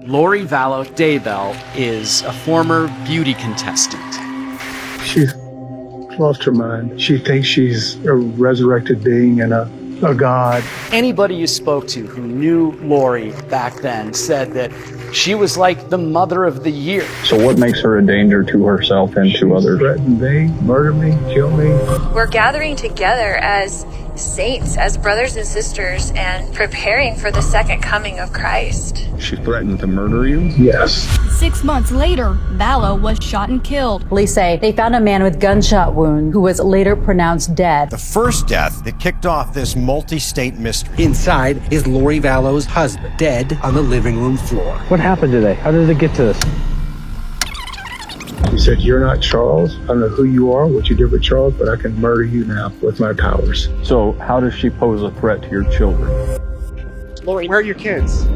Lori Vallow Daybell is a former beauty contestant. She's lost her mind. She thinks she's a resurrected being and a god. Anybody you spoke to who knew Lori back then said that she was like the mother of the year. So what makes her a danger to herself and to others? Threatened me, murder me, kill me. We're gathering together as saints, as brothers and sisters, and preparing for the second coming of Christ. She threatened to murder you? Yes. 6 months later, Vallow was shot and killed. Police say they found a man with gunshot wound who was later pronounced dead. The first death that kicked off this multi-state mystery. Inside is Lori Vallow's husband, dead on the living room floor. What happened today? How did it get to this? He said, "You're not Charles. I don't know who you are, what you did with Charles, but I can murder you now with my powers." So how does she pose a threat to your children? Lori, where are your kids?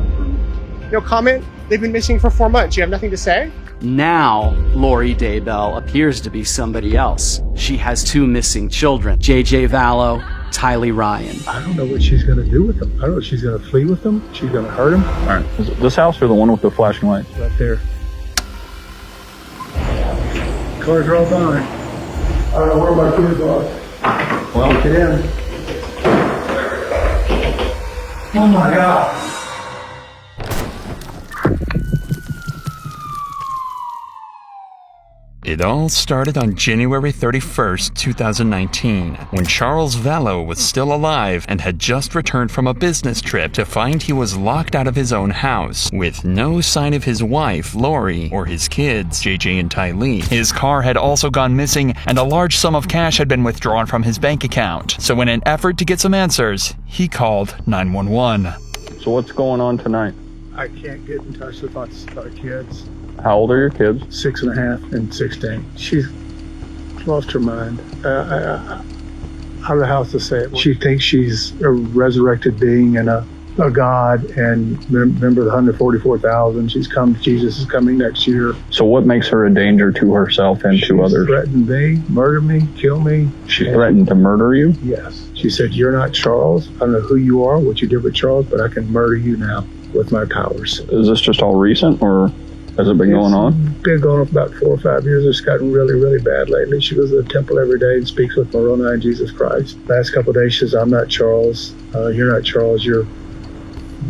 No comment? They've been missing for 4 months. You have nothing to say? Now, Lori Daybell appears to be somebody else. She has 2 missing children, JJ Vallow, Tylee Ryan. I don't know what she's going to do with them. I don't know if she's going to flee with them. She's going to hurt them. All right. Is it this house or the one with the flashing lights? Right there. Cars are all gone. I don't know where my kids are. Well, get in. Oh my God. It all started on January 31st, 2019, when Charles Vallow was still alive and had just returned from a business trip to find he was locked out of his own house, with no sign of his wife, Lori, or his kids, JJ and Tylee. His car had also gone missing, and a large sum of cash had been withdrawn from his bank account. So in an effort to get some answers, he called 911. So what's going on tonight? I can't get in touch with our kids. How old are your kids? 6.5 and 16. She's lost her mind. I don't know how else to say it. She thinks she's a resurrected being and a god, and remember the 144,000. Jesus is coming next year. So what makes her a danger to herself and to others? Threatened me, murder me, kill me. She threatened to murder you? Yes. She said, "You're not Charles. I don't know who you are, what you did with Charles, but I can murder you now with my powers." Is this just all recent, or has it been going on? Been going on for about 4 or 5 years. It's gotten really, really bad lately. She goes to the temple every day and speaks with Moroni and Jesus Christ. Last couple of days, she says, "I'm not Charles. You're not Charles. You're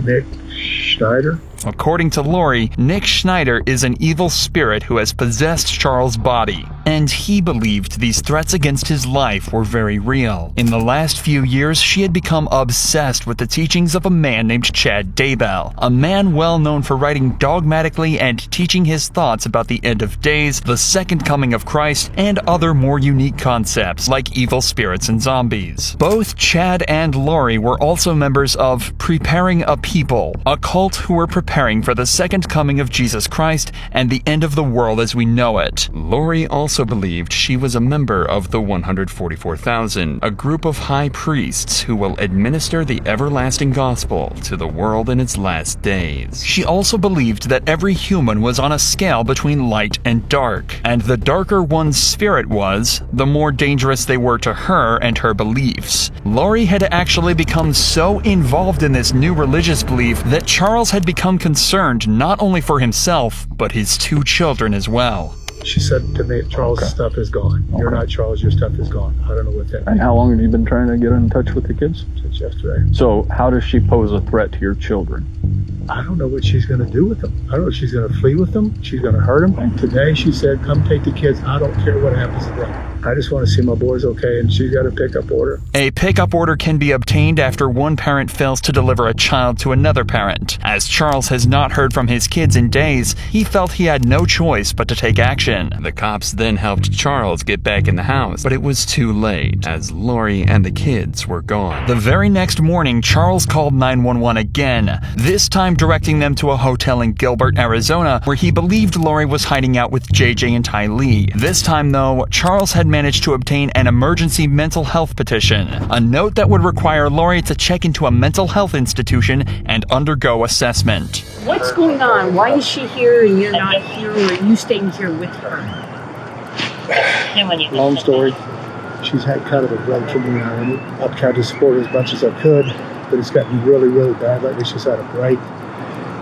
Nick Schneider." According to Lori, Nick Schneider is an evil spirit who has possessed Charles' body, and he believed these threats against his life were very real. In the last few years, she had become obsessed with the teachings of a man named Chad Daybell, a man well known for writing dogmatically and teaching his thoughts about the end of days, the second coming of Christ, and other more unique concepts like evil spirits and zombies. Both Chad and Lori were also members of Preparing a People, a cult who were preparing for the second coming of Jesus Christ and the end of the world as we know it. Lori also believed she was a member of the 144,000, a group of high priests who will administer the everlasting gospel to the world in its last days. She also believed that every human was on a scale between light and dark, and the darker one's spirit was, the more dangerous they were to her and her beliefs. Lori had actually become so involved in this new religious belief that Charles had become concerned not only for himself, but his 2 children as well. She said to me, "Charles' stuff is gone. You're not Charles, your stuff is gone." I don't know what that means. And how long have you been trying to get in touch with the kids? Since yesterday. So how does she pose a threat to your children? I don't know what she's going to do with them. I don't know if she's going to flee with them. She's going to hurt them. And today she said, "Come take the kids. I don't care what happens to them. I just want to see my boys okay." And she's got a pickup order. A pickup order can be obtained after one parent fails to deliver a child to another parent. As Charles has not heard from his kids in days, he felt he had no choice but to take action. The cops then helped Charles get back in the house, but it was too late, as Lori and the kids were gone. The very next morning, Charles called 911 again, this time directing them to a hotel in Gilbert, Arizona, where he believed Lori was hiding out with JJ and Tylee. This time, though, Charles had managed to obtain an emergency mental health petition, a note that would require Lori to check into a mental health institution and undergo assessment. What's going on? Why is she here and you're not here, or are you staying here with her? Long story. She's had kind of a break from me now, and I've tried to support her as much as I could, but it's gotten really, really bad lately. She's had a break.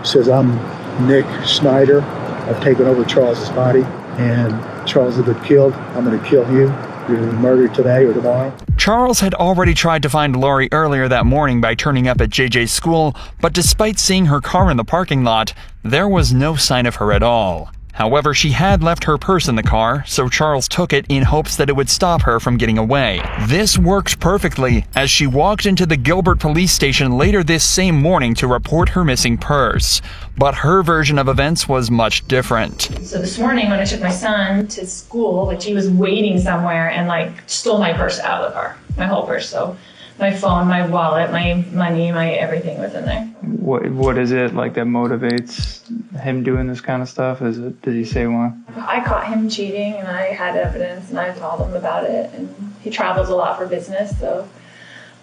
She says, "I'm Nick Schneider. I've taken over Charles's body, and Charles has been killed. I'm going to kill you. You're murdered today or tomorrow. Charles had already tried to find Lori earlier that morning by turning up at JJ's school, but despite seeing her car in the parking lot, there was no sign of her at all. However, she had left her purse in the car, so Charles took it in hopes that it would stop her from getting away. This worked perfectly, as she walked into the Gilbert police station later this same morning to report her missing purse. But her version of events was much different. So this morning when I took my son to school, he was waiting somewhere and stole my purse out of the car, my whole purse. So my phone, my wallet, my money, my everything was in there. What is it that motivates him doing this kind of stuff? Did he say one? I caught him cheating and I had evidence and I told him about it, and he travels a lot for business, so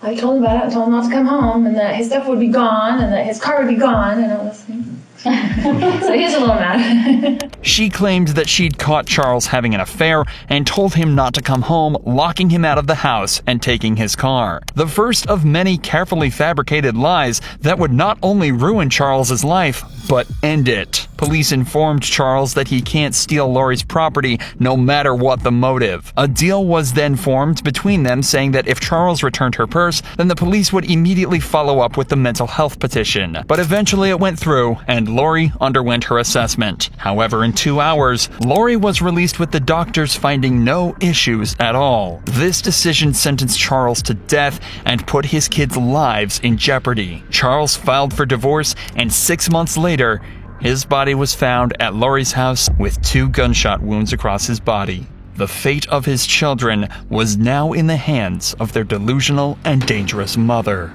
I told him about it and told him not to come home and that his stuff would be gone and that his car would be gone and all this thing. So he's a little mad. She claimed that she'd caught Charles having an affair and told him not to come home, locking him out of the house and taking his car. The first of many carefully fabricated lies that would not only ruin Charles's life, but end it. Police informed Charles that he can't steal Lori's property no matter what the motive. A deal was then formed between them saying that if Charles returned her purse, then the police would immediately follow up with the mental health petition. But eventually it went through, and Lori underwent her assessment. However, in 2 hours, Lori was released with the doctors finding no issues at all. This decision sentenced Charles to death and put his kids' lives in jeopardy. Charles filed for divorce, and 6 months later, his body was found at Lori's house with 2 gunshot wounds across his body. The fate of his children was now in the hands of their delusional and dangerous mother.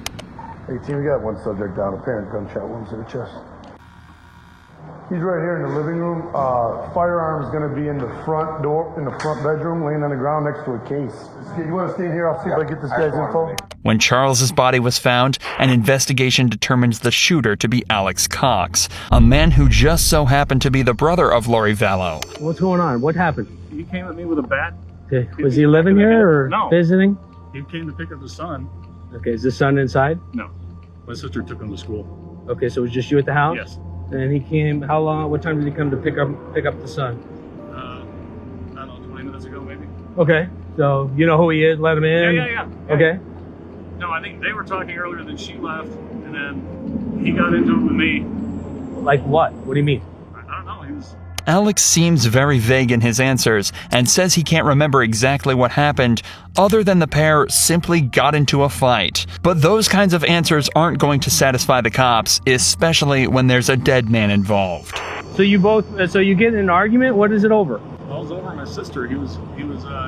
Hey team, we got one subject down, apparent gunshot wounds to the chest. He's right here in the living room. Firearm's gonna be in the front door, in the front bedroom, laying on the ground next to a case. You wanna stay in here? I'll see if I get this guy's info. When Charles's body was found, an investigation determined the shooter to be Alex Cox, a man who just so happened to be the brother of Lori Vallow. What's going on? What happened? He came at me with a bat. Okay. Was he living here or no. visiting? He came to pick up his son. Okay, is the son inside? No. My sister took him to school. Okay, so it was just you at the house? Yes. And he came, how long, what time did he come to pick up the son? I don't know, 20 minutes ago maybe. Okay, so you know who he is, let him in? Yeah. Okay. No, I think they were talking earlier, then she left, and then he got into it with me. Like what? What do you mean? I don't know, he was... Alex seems very vague in his answers and says he can't remember exactly what happened other than the pair simply got into a fight. But those kinds of answers aren't going to satisfy the cops, especially when there's a dead man involved. So you get in an argument? What is it over? I was over my sister. He was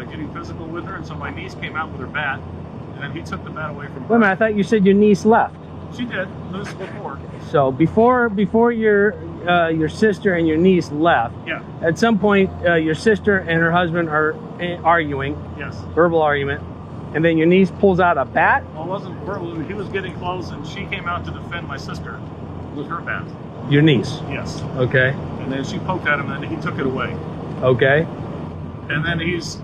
getting physical with her, and so my niece came out with her bat, and then he took the bat away from her. Wait a minute, I thought you said your niece left. She did. This was before. So before your sister and your niece left, yeah. At some point your sister and her husband are arguing. Yes. Verbal argument. And then your niece pulls out a bat? Well, it wasn't verbal. He was getting close, and she came out to defend my sister with her bat. Your niece? Yes. Okay. And then she poked at him, and then he took it away. Okay. And then he's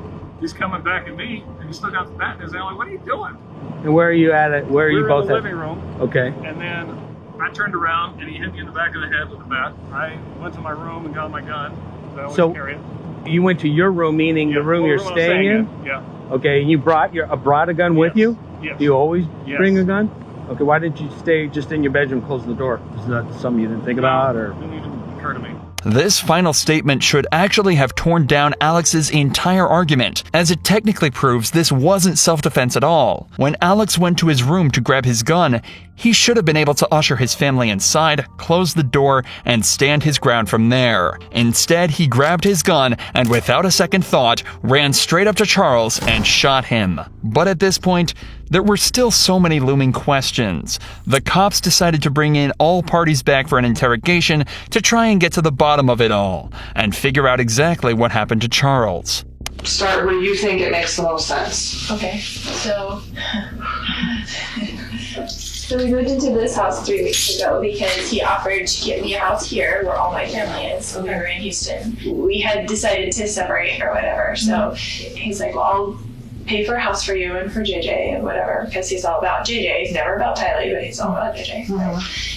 coming back at me, and he still got the bat in his hand. Like, what are you doing? And where are you at it? Where are you both in the at? living room. Okay. And then I turned around, and he hit me in the back of the head with the bat. I went to my room and got my gun. I always carry it. You went to your room, meaning the room you're staying in? Yeah. Okay, and you brought a gun with you? Yes. Do you always bring a Yes. gun? Okay, why didn't you stay just in your bedroom, close the door? Is that something you didn't think about, or? It didn't even occur to me. This final statement should actually have torn down Alex's entire argument, as it technically proves this wasn't self-defense at all. When Alex went to his room to grab his gun, he should have been able to usher his family inside, close the door, and stand his ground from there. Instead, he grabbed his gun and without a second thought, ran straight up to Charles and shot him. But at this point, there were still so many looming questions. The cops decided to bring in all parties back for an interrogation to try and get to the bottom of it all, and figure out exactly what happened to Charles. Start where you think it makes the most sense. Okay, so we moved into this house 3 weeks ago because he offered to get me a house here where all my family is when we were in Houston. We had decided to separate or whatever, so he's like, well, I'll pay for a house for you and for JJ and whatever, because he's all about JJ. He's never about Tylee, but he's all about JJ.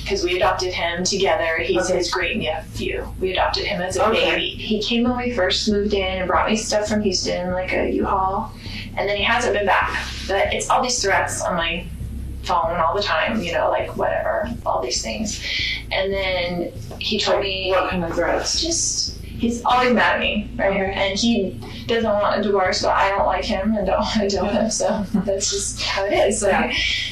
Because we adopted him together. He's his great nephew. We adopted him as a baby. He came when we first moved in and brought me stuff from Houston, like a U-Haul, and then he hasn't been back. But it's all these threats on my phone all the time, you know, like whatever, all these things. And then he told me, what kind of threats? Just, he's always mad at me, right? And he doesn't want a divorce, but I don't like him and don't want to deal with him, so that's just how it is.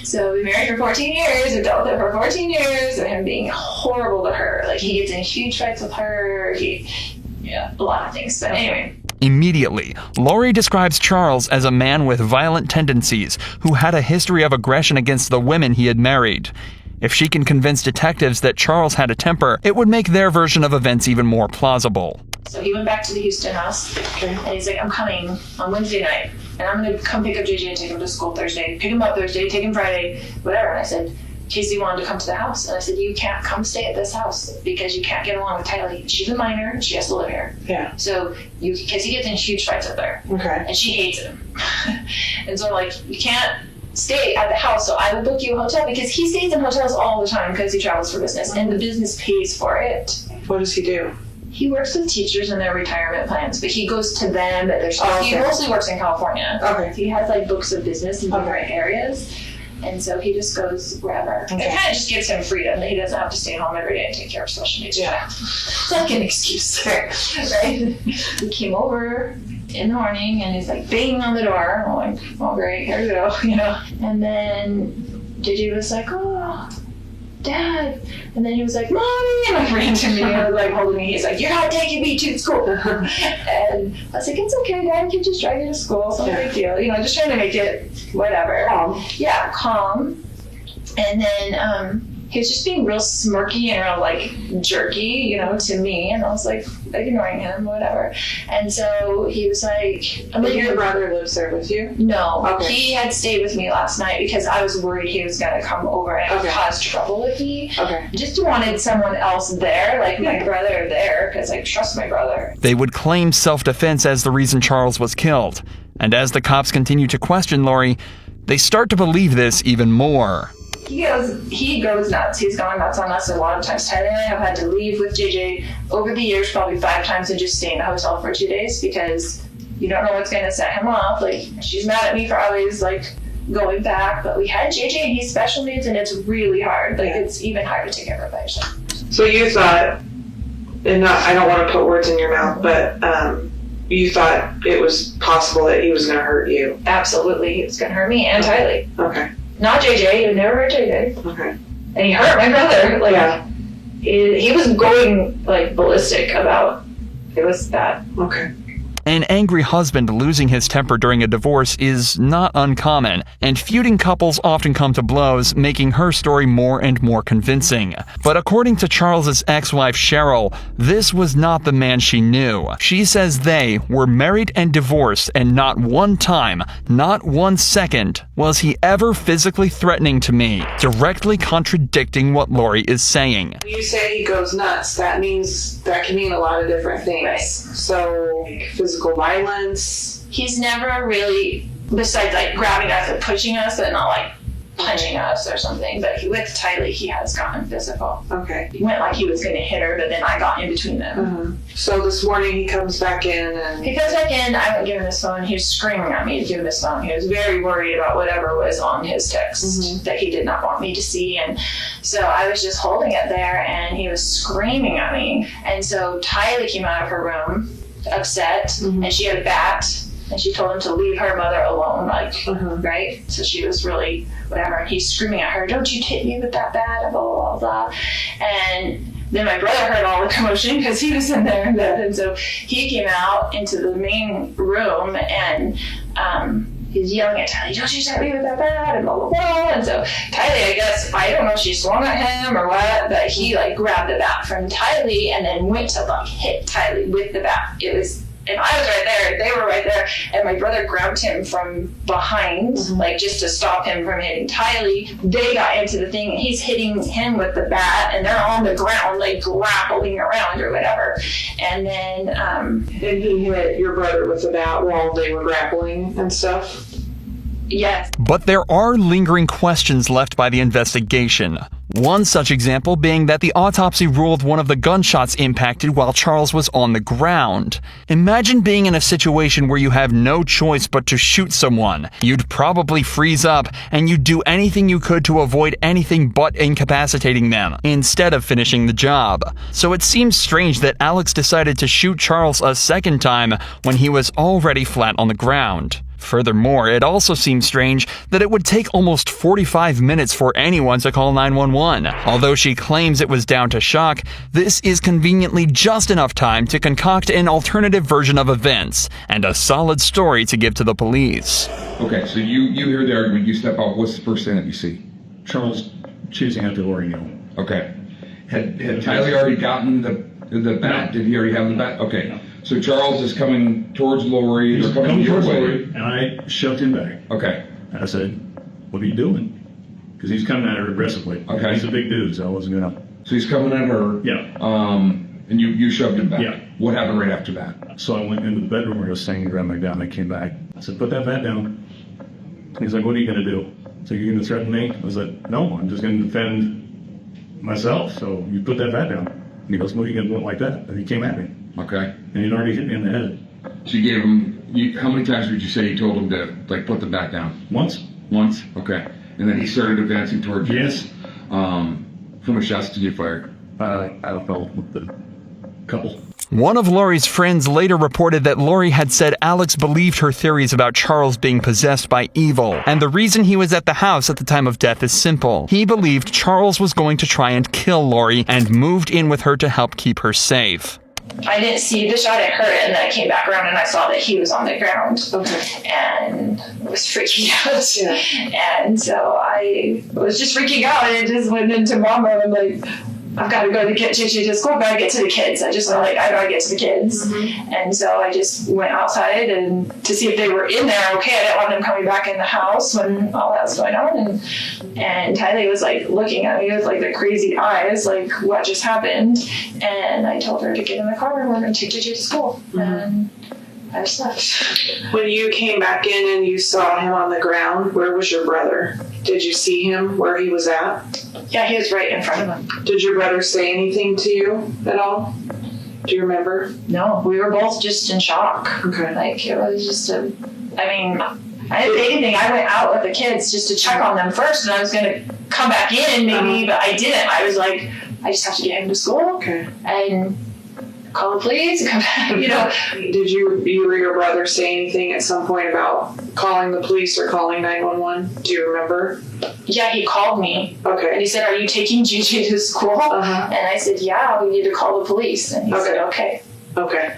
So we married for 14 years, we dealt with it for 14 years, of him being horrible to her. Like, he gets in huge fights with her, a lot of things, but anyway. Immediately, Lori describes Charles as a man with violent tendencies who had a history of aggression against the women he had married. If she can convince detectives that Charles had a temper, it would make their version of events even more plausible. So he went back to the Houston house, and he's like, I'm coming on Wednesday night, and I'm going to come pick up JJ and take him to school Thursday, pick him up Thursday, take him Friday, whatever. And I said, Casey wanted to come to the house, and I said, you can't come stay at this house because you can't get along with Tylee. She's a minor, and she has to live here. Yeah. So because he gets in huge fights up there. Okay. And she hates him. And so I'm like, you can't stay at the house, so I will book you a hotel, because he stays in hotels all the time because he travels for business, and the business pays for it. What does he do? He works with teachers in their retirement plans, but he goes to them at their school. He mostly works in California. Okay. He has like books of business in different areas. And so he just goes wherever. Okay. It kind of just gives him freedom that he doesn't have to stay home every day and take care of special needs. Yeah. It's like an excuse, right? He came over in the morning and he's like banging on the door. I'm like, oh great, here we go, you know. And then JJ was like, oh, Dad. And then he was like, Mommy, and like ran to me and like holding me. He's like, you're not taking me to school. And I was like, it's okay, Dad can just drive you to school. It's not a big deal. You know, just trying to make it whatever. Calm. Yeah, calm. And then he was just being real smirky and real like jerky, you know, to me. And I was like ignoring him, whatever. And so he was like, but your brother lives there with you? No. Okay. He had stayed with me last night because I was worried he was going to come over and cause trouble with me. Okay. Just wanted someone else there, like my brother there, because I trust my brother. They would claim self-defense as the reason Charles was killed. And as the cops continue to question Lori, they start to believe this even more. He goes nuts. He's gone nuts on us a lot of times. Tylee and I have had to leave with JJ over the years, probably 5 times, and just stay in a hotel for 2 days because you don't know what's going to set him off. Like, she's mad at me for always, like, going back. But we had JJ and he's special needs, and it's really hard. Like, it's even hard to take care of by yourself. So you thought, and I don't want to put words in your mouth, but you thought it was possible that he was going to hurt you? Absolutely. He was going to hurt me and Tylee. Okay. Not JJ. He never hurt JJ. Okay. And he hurt my brother. Like, he was going, like, ballistic about it. Was bad. Okay. An angry husband losing his temper during a divorce is not uncommon, and feuding couples often come to blows, making her story more and more convincing. But according to Charles's ex-wife Cheryl, this was not the man she knew. She says they were married and divorced, and not one time, not 1 second, was he ever physically threatening to me, directly contradicting what Lori is saying. When you say he goes nuts, that can mean a lot of different things. Right. So, physical violence. He's never really, besides like grabbing us and pushing us, but not like punching us or something. But with Tylee, he has gotten physical. Okay. He went like he was going to hit her, but then I got in between them. Mm-hmm. So this morning he comes back in and... He comes back in, I won't give him his phone. He was screaming at me to give him his phone. He was very worried about whatever was on his text that he did not want me to see. And so I was just holding it there and he was screaming at me. And so Tylee came out of her room upset, and she had a bat, and she told him to leave her mother alone, like, right? So she was really whatever, and he's screaming at her, don't you hit me with that bat, blah, blah, blah. And then my brother heard all the commotion because he was in there, and so he came out into the main room, and he's yelling at Tylee, don't you hit me with that bat, and blah, blah, blah. And so Tylee, I guess, I don't know if she swung at him or what, but he like grabbed the bat from Tylee and then went to like hit Tylee with the bat. It was And I was right there, they were right there, and my brother grabbed him from behind, like just to stop him from hitting Tylee. They got into the thing, and he's hitting him with the bat, and they're on the ground, like grappling around or whatever. And then, and he hit your brother with the bat while they were grappling and stuff? Yes. But there are lingering questions left by the investigation. One such example being that the autopsy ruled one of the gunshots impacted while Charles was on the ground. Imagine being in a situation where you have no choice but to shoot someone. You'd probably freeze up, and you'd do anything you could to avoid anything but incapacitating them, instead of finishing the job. So it seems strange that Alex decided to shoot Charles a second time when he was already flat on the ground. Furthermore, it also seems strange that it would take almost 45 minutes for anyone to call 911. Although she claims it was down to shock, this is conveniently just enough time to concoct an alternative version of events and a solid story to give to the police. Okay, so you hear the argument, you step out, what's the first thing that you see? Charles chasing after Lori Neal. Okay. Had Tylee already gotten the bat? Did he already have the bat? Okay. No. So Charles is coming towards Lori. He's coming towards Lori, and I shoved him back. Okay. I said, "What are you doing?" Because he's coming at her aggressively. Okay. He's a big dude, so I wasn't gonna. So he's coming at her. Yeah. And you shoved him back. Yeah. What happened right after that? So I went into the bedroom where he was staying, grabbed my down. I came back. I said, "Put that bat down." He's like, "What are you gonna do?" So you're gonna threaten me? I was like, "No, I'm just gonna defend myself. So you put that bat down." And he goes, "What are you gonna do it like that?" And he came at me. Okay. And he'd already hit me in the head. So you gave him, how many times would you say you told him to, like, put the bat down? Once. Once? Okay. And then he started advancing towards you? Yes. How many shots did you fire? I fell with the couple. One of Lori's friends later reported that Lori had said Alex believed her theories about Charles being possessed by evil, and the reason he was at the house at the time of death is simple. He believed Charles was going to try and kill Lori and moved in with her to help keep her safe. I didn't see the shot, it hurt, and then I came back around and I saw that he was on the ground. Okay. And was freaking out. Yeah. And so I was just freaking out, and it just went into mom mode. I'm like, I've got to go to the kids. She just go, gotta get to the kids. I gotta get to the kids. Mm-hmm. And so I just went outside and to see if they were in there. Okay, I didn't want them coming back in the house when all that was going on. And Tylee was like looking at me with like their crazy eyes, like what just happened. And I told her to get in the car and we're gonna take JJ to school. Mm-hmm. And I just left. When you came back in and you saw him on the ground, where was your brother? Did you see him where he was at? Yeah, he was right in front of him. Did your brother say anything to you at all? Do you remember? No, we were both just in shock. Okay. Like, it was just I didn't say anything. I went out with the kids just to check on them first, and I was going to come back in maybe, but I didn't. I was like, I just have to get him to school. Okay. And call the police and come back, you know. Did you or your brother say anything at some point about calling the police or calling 911? Do you remember? Yeah, he called me. Okay. And he said, "Are you taking JJ to school?" Uh-huh. And I said, "Yeah, we need to call the police." And he said, "Okay." Okay.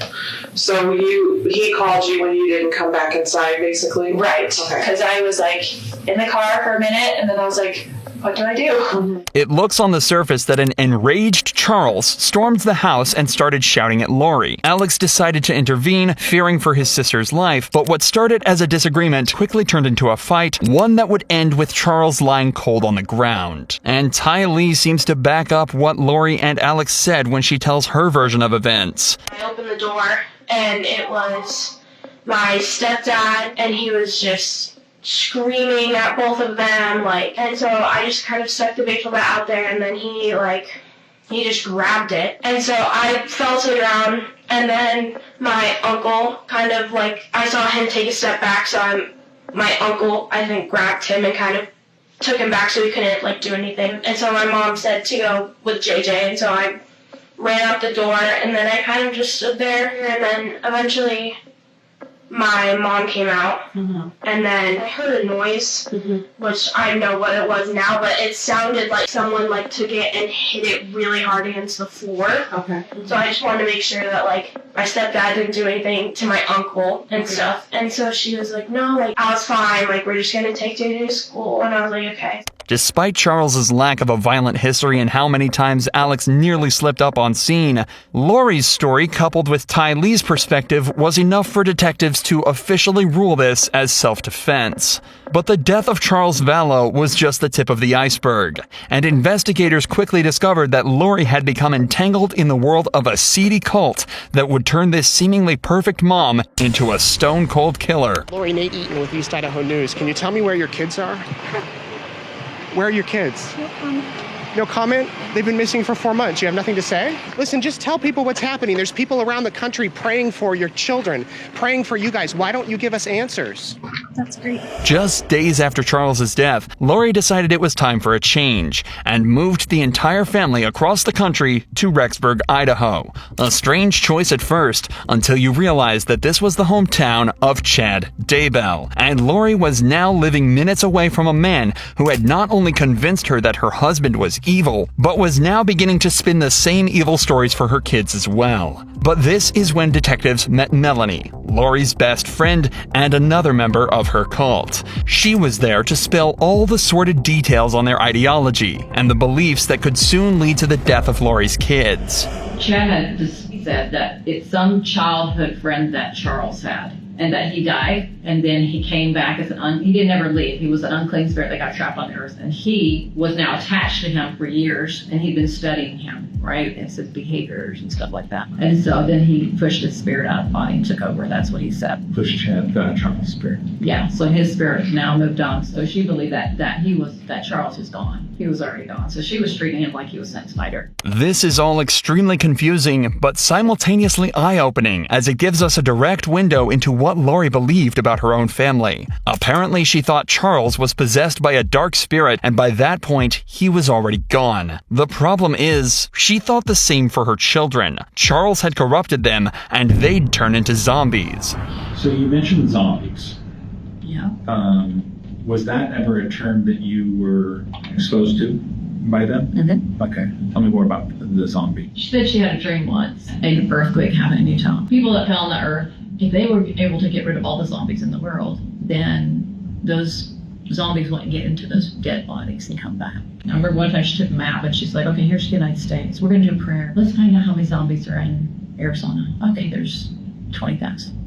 So he called you when you didn't come back inside, basically? Right. Okay. Because I was like in the car for a minute, and then I was like, what do I do? Mm-hmm. It looks on the surface that an enraged Charles stormed the house and started shouting at Lori. Alex decided to intervene, fearing for his sister's life, but what started as a disagreement quickly turned into a fight, one that would end with Charles lying cold on the ground. And Tylee seems to back up what Lori and Alex said when she tells her version of events. I opened the door, and it was my stepdad, and he was just screaming at both of them, and so I just kind of stuck the baseball bat out there, and then he just grabbed it, and so I fell to the ground, and then my uncle I saw him take a step back, so my uncle, I think, grabbed him and kind of took him back so he couldn't do anything, and so my mom said to go with JJ, and so I ran out the door, and then I kind of just stood there, and then eventually my mom came out, mm-hmm. and then I heard a noise, mm-hmm. which I know what it was now, but it sounded like someone took it and hit it really hard against the floor. Okay. Mm-hmm. So I just wanted to make sure that my stepdad didn't do anything to my uncle and stuff. And so she was like, "No, I was fine. We're just gonna take JJ to school." And I was like, "Okay." Despite Charles's lack of a violent history and how many times Alex nearly slipped up on scene, Lori's story, coupled with Ty Lee's perspective, was enough for detectives to officially rule this as self-defense. But the death of Charles Vallow was just the tip of the iceberg, and investigators quickly discovered that Lori had become entangled in the world of a seedy cult that would turn this seemingly perfect mom into a stone-cold killer. Lori, Nate Eaton with East Idaho News. Can you tell me where your kids are? Where are your kids? No comment. No comment? They've been missing for 4 months. You have nothing to say? Listen, just tell people what's happening. There's people around the country praying for your children, praying for you guys. Why don't you give us answers? That's great. Just days after Charles's death, Lori decided it was time for a change and moved the entire family across the country to Rexburg, Idaho. A strange choice at first, until you realized that this was the hometown of Chad Daybell, and Lori was now living minutes away from a man who had not only convinced her that her husband was evil, but was now beginning to spin the same evil stories for her kids as well. But this is when detectives met Melanie, Lori's best friend and another member of her cult. She was there to spill all the sordid details on their ideology and the beliefs that could soon lead to the death of Lori's kids. Chad had just said that it's some childhood friend that Charles had, and that he died, and then he came back as he didn't ever leave. He was an unclean spirit that got trapped on the earth, and he was now attached to him for years, and he'd been studying him, right, and his behaviors and stuff like that. And so then he pushed his spirit out of the body and took over. That's what he said. Push Chad, Charles' spirit. Yeah, so his spirit now moved on. So she believed that Charles was gone. He was already gone. So she was treating him like he was Zack Snyder. This is all extremely confusing, but simultaneously eye-opening, as it gives us a direct window into what Lori believed about her own family. Apparently, she thought Charles was possessed by a dark spirit, and by that point, he was already gone. The problem is, she thought the same for her children. Charles had corrupted them, and they'd turn into zombies. So you mentioned zombies. Yeah. Was that ever a term that you were exposed to by them? Mm-hmm. Okay. Tell me more about the zombie. She said she had a dream once, an earthquake happened in Utah. People that fell on the earth, if they were able to get rid of all the zombies in the world, then those zombies wouldn't get into those dead bodies and come back. I remember one time she took a map and she's like, okay, here's the United States. We're going to do a prayer. Let's find out how many zombies are in Arizona. Okay, there's 20,000.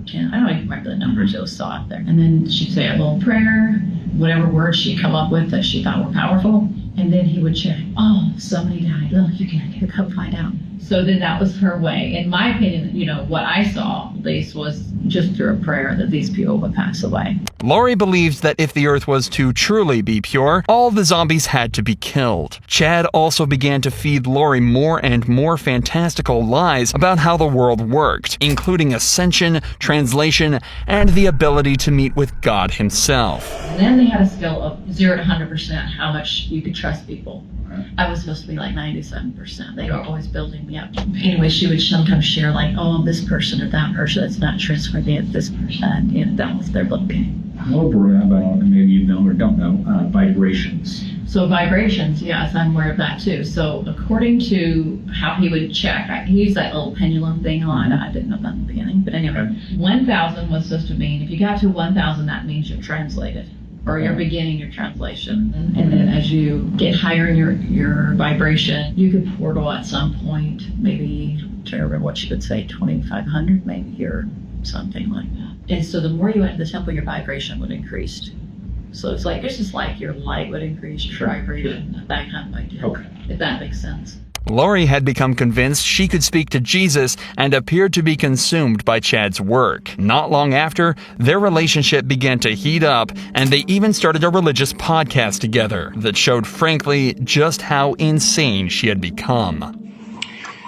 Yeah, I don't even remember the numbers, it was saw out there. And then she'd say a little prayer, whatever words she'd come up with that she thought were powerful, and then he would check, oh, somebody died, look, you can come find out. So then that was her way. In my opinion, what I saw, at least, was just through a prayer that these people would pass away. Lori believed that if the earth was to truly be pure, all the zombies had to be killed. Chad also began to feed Lori more and more fantastical lies about how the world worked, including ascension, translation, and the ability to meet with God himself. And then they had a scale of 0 to 100% how much you could trust people. I was supposed to be like 97%. They were always building me up. Anyway, she would sometimes share like, oh, this person or that person that's not trustworthy, it's this person. That was their booking. More about, maybe you know or don't know, vibrations. So vibrations, yes, I'm aware of that too. So according to how he would check, he used that little pendulum thing on. I didn't know that in the beginning, but anyway, 1,000 was supposed to mean, if you got to 1,000, that means you're translated. Or you're beginning your translation. And then as you get higher in your vibration, you could portal at some point, maybe, I'm trying to remember what she would say, 2,500 maybe, or something like that. And so the more you went to the temple, your vibration would increase. So it's just like your light would increase, your vibration, that kind of idea. Okay. If that makes sense. Lori had become convinced she could speak to Jesus and appeared to be consumed by Chad's work. Not long after, their relationship began to heat up, and they even started a religious podcast together that showed, frankly, just how insane she had become.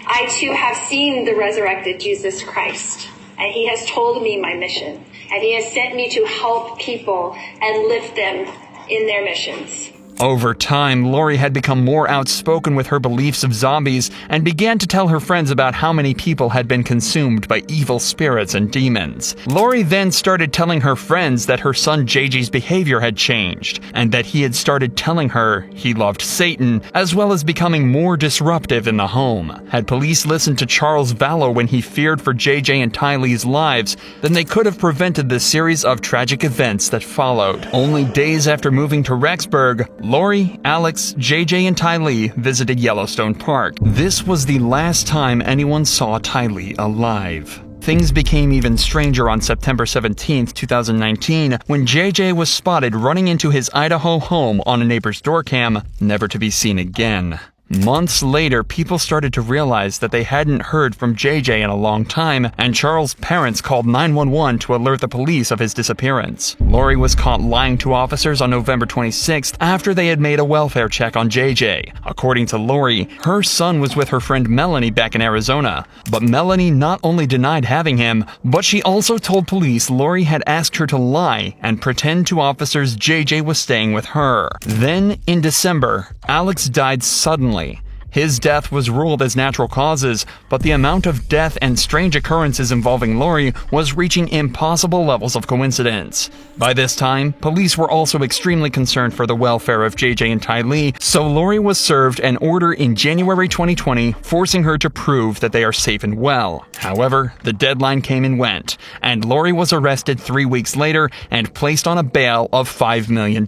I too have seen the resurrected Jesus Christ, and he has told me my mission, and he has sent me to help people and lift them in their missions. Over time, Lori had become more outspoken with her beliefs of zombies and began to tell her friends about how many people had been consumed by evil spirits and demons. Lori then started telling her friends that her son JJ's behavior had changed, and that he had started telling her he loved Satan, as well as becoming more disruptive in the home. Had police listened to Charles Vallow when he feared for JJ and Ty Lee's lives, then they could have prevented the series of tragic events that followed. Only days after moving to Rexburg, Lori, Alex, JJ, and Ty Lee visited Yellowstone Park. This was the last time anyone saw Ty Lee alive. Things became even stranger on September 17, 2019, when JJ was spotted running into his Idaho home on a neighbor's door cam, never to be seen again. Months later, people started to realize that they hadn't heard from JJ in a long time, and Charles' parents called 911 to alert the police of his disappearance. Lori was caught lying to officers on November 26th after they had made a welfare check on JJ. According to Lori, her son was with her friend Melanie back in Arizona, but Melanie not only denied having him, but she also told police Lori had asked her to lie and pretend to officers JJ was staying with her. Then, in December, Alex died suddenly. His death was ruled as natural causes, but the amount of death and strange occurrences involving Lori was reaching impossible levels of coincidence. By this time, police were also extremely concerned for the welfare of JJ and Ty Lee, so Lori was served an order in January 2020 forcing her to prove that they are safe and well. However, the deadline came and went, and Lori was arrested 3 weeks later and placed on a bail of $5 million.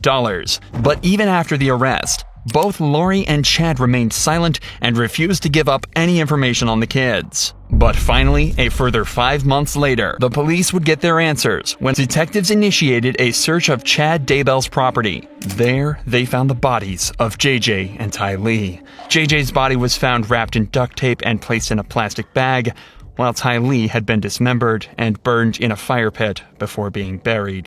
But even after the arrest, both Lori and Chad remained silent and refused to give up any information on the kids. But finally, a further 5 months later, the police would get their answers when detectives initiated a search of Chad Daybell's property. There, they found the bodies of JJ and Ty Lee. JJ's body was found wrapped in duct tape and placed in a plastic bag, while Ty Lee had been dismembered and burned in a fire pit before being buried.